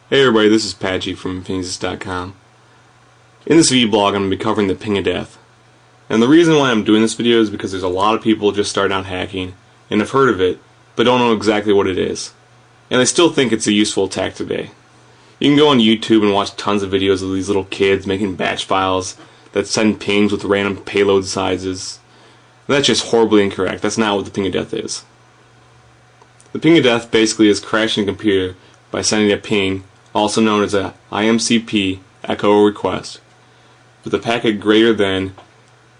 Hey everybody, this is Patchy from Infinitys.com. In this Vblog, I'm going to be covering the ping of death. And the reason why I'm doing this video is because there's a lot of people just starting out hacking and have heard of it, but don't know exactly what it is. And they still think it's a useful attack today. You can go on YouTube and watch tons of videos of these little kids making batch files that send pings with random payload sizes. That's just horribly incorrect. That's not what the ping of death is. The ping of death basically is crashing a computer by sending a ping, also known as a IMCP echo request, with a packet greater than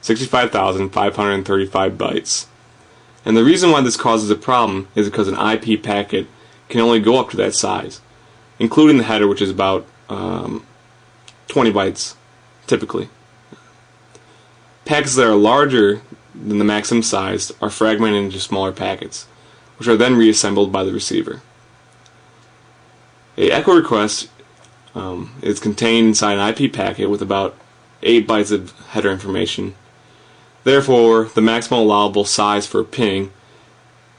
65,535 bytes. And the reason why this causes a problem is because an IP packet can only go up to that size, including the header, which is about 20 bytes typically. Packets that are larger than the maximum size are fragmented into smaller packets, which are then reassembled by the receiver. A echo request is contained inside an IP packet with about 8 bytes of header information. Therefore, the maximum allowable size for a ping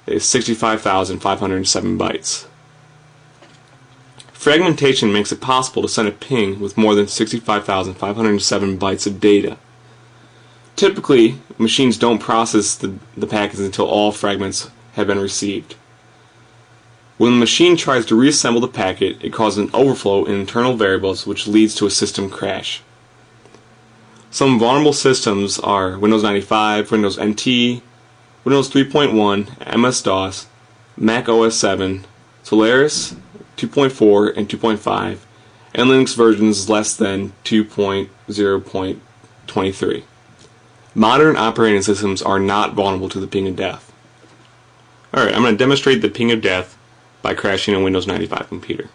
is 65,507 bytes. Fragmentation makes it possible to send a ping with more than 65,507 bytes of data. Typically, machines don't process the packets until all fragments have been received. When the machine tries to reassemble the packet, it causes an overflow in internal variables, which leads to a system crash. Some vulnerable systems are Windows 95, Windows NT, Windows 3.1, MS-DOS, Mac OS 7, Solaris 2.4 and 2.5, and Linux versions less than 2.0.23. Modern operating systems are not vulnerable to the ping of death. Alright, I'm going to demonstrate the ping of death by crashing a Windows 95 computer.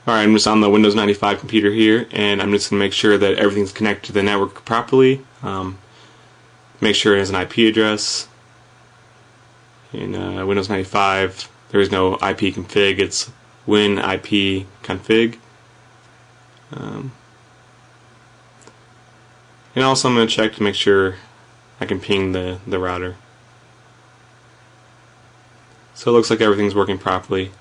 Alright, I'm just on the Windows 95 computer here, and I'm just going to make sure that everything's connected to the network properly. Make sure it has an IP address. In Windows 95, there is no IP config, it's win IP config. And also I'm going to check to make sure I can ping the router. So it looks like everything's working properly.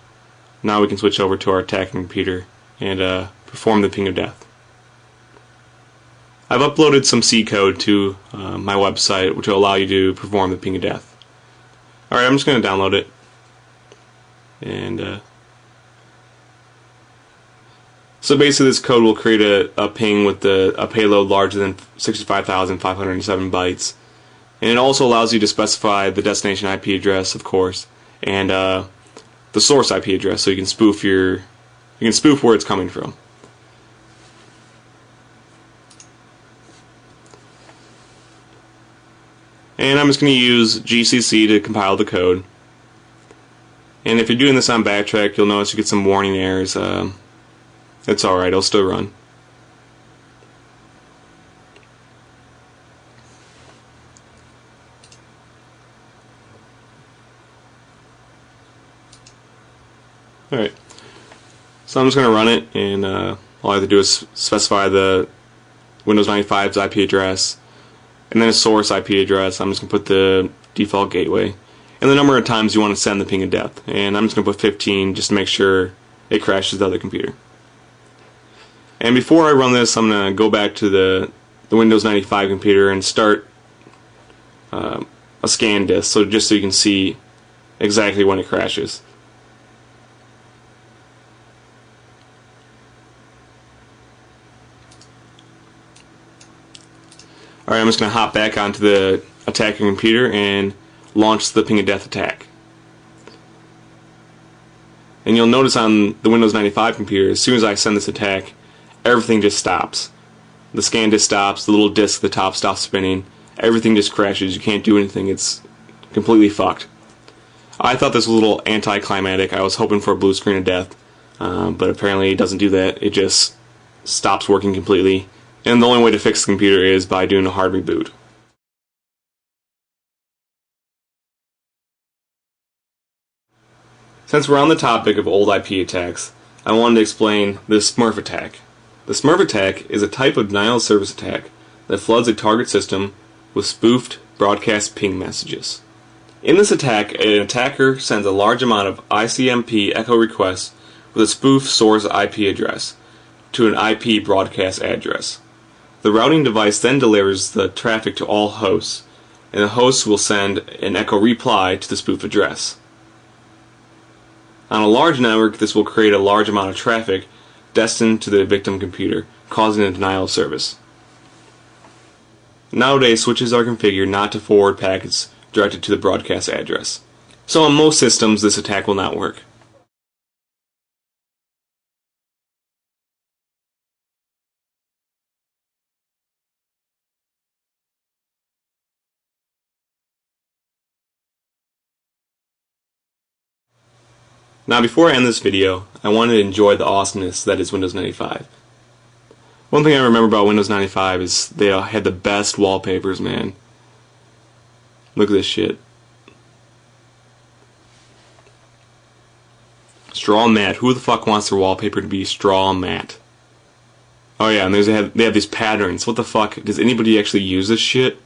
Now we can switch over to our attacking computer and perform the ping of death. I've uploaded some C code to my website, which will allow you to perform the ping of death. Alright, I'm just going to download it. And so basically this code will create a ping with a payload larger than 65,507 bytes. And it also allows you to specify the destination IP address, of course, and the source IP address, so you can spoof where it's coming from. And I'm just going to use GCC to compile the code. And if you're doing this on backtrack, you'll notice you get some warning errors. It's alright, it'll still run. Alright, so I'm just going to run it, and all I have to do is specify the Windows 95's IP address, and then a source IP address. I'm just going to put the default gateway, and the number of times you want to send the ping of death, and I'm just going to put 15 just to make sure it crashes the other computer. And before I run this, I'm going to go back to the Windows 95 computer and start a scan disk, just so you can see exactly when it crashes. Alright, I'm just going to hop back onto the attacking computer and launch the ping of death attack. And you'll notice on the Windows 95 computer, as soon as I send this attack, everything just stops. The scan disk stops, the little disk at the top stops spinning, everything just crashes, you can't do anything, it's completely fucked. I thought this was a little anticlimactic. I was hoping for a blue screen of death, but apparently it doesn't do that. It just stops working completely. And the only way to fix the computer is by doing a hard reboot. Since we're on the topic of old IP attacks, I wanted to explain the Smurf attack. The Smurf attack is a type of denial of service attack that floods a target system with spoofed broadcast ping messages. In this attack, an attacker sends a large amount of ICMP echo requests with a spoofed source IP address to an IP broadcast address. The routing device then delivers the traffic to all hosts, and the hosts will send an echo reply to the spoof address. On a large network, this will create a large amount of traffic destined to the victim computer, causing a denial of service. Nowadays, switches are configured not to forward packets directed to the broadcast address. So on most systems, this attack will not work. Now before I end this video, I wanted to enjoy the awesomeness that is Windows 95. One thing I remember about Windows 95 is they had the best wallpapers, man. Look at this shit. Straw matte. Who the fuck wants their wallpaper to be straw matte? Oh yeah, and they have these patterns. What the fuck? Does anybody actually use this shit?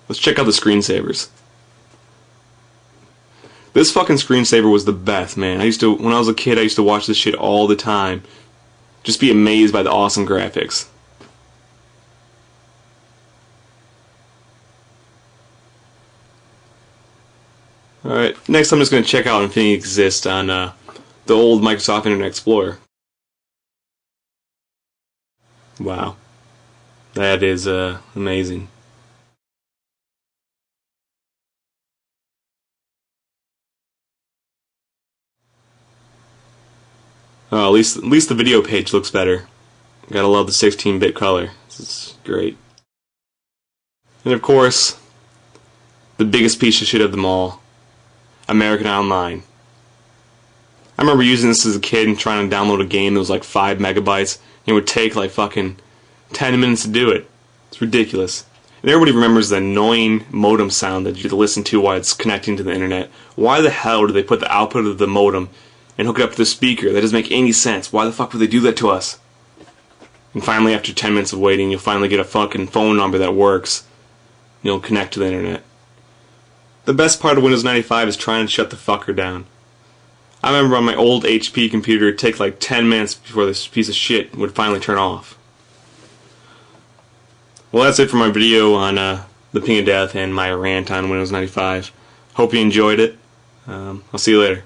Let's check out the screensavers. This fucking screensaver was the best, man. When I was a kid, I used to watch this shit all the time. Just be amazed by the awesome graphics. Alright, next I'm just going to check out Infinity Exist on the old Microsoft Internet Explorer. Wow. That is amazing. Oh, at least the video page looks better. Gotta love the 16-bit color. This is great. And of course, the biggest piece of shit of them all, American Online. I remember using this as a kid and trying to download a game that was like 5 megabytes. It would take like fucking 10 minutes to do it. It's ridiculous. And everybody remembers the annoying modem sound that you have to listen to while it's connecting to the internet. Why the hell do they put the output of the modem and hook it up to the speaker? That doesn't make any sense. Why the fuck would they do that to us? And finally, after 10 minutes of waiting, you'll finally get a fucking phone number that works. You'll connect to the internet. The best part of Windows 95 is trying to shut the fucker down. I remember on my old HP computer, it'd take like 10 minutes before this piece of shit would finally turn off. Well, that's it for my video on the ping of death and my rant on Windows 95. Hope you enjoyed it. I'll see you later.